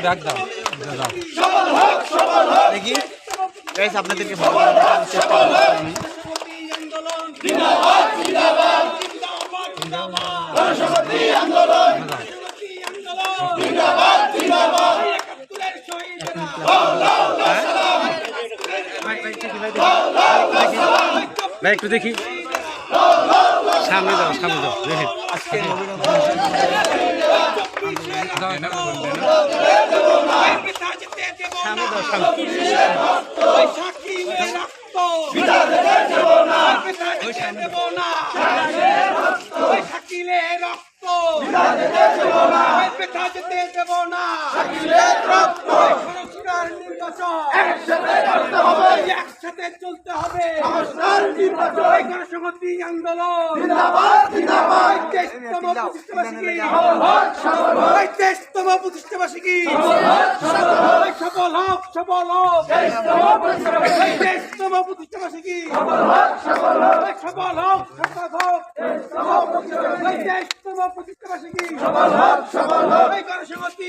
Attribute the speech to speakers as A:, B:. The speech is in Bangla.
A: ডাক দাও দেখি গাইস আপনাদেরকে ভালো করে দেখানোর চেষ্টা করছি আমি। ভাই একটু দেখি সামনে যাও দেখেন আজকে
B: একসাথে চলতে হবে গণসংহতি আন্দোলন দেশতম প্রতিষ্ঠাবার্ষিকী সফল হোক সফল হোক দেশতম প্রতিষ্ঠাবার্ষিকী সফল হোক সফল হোক দেশতম প্রতিষ্ঠাবার্ষিকী গণসংহতি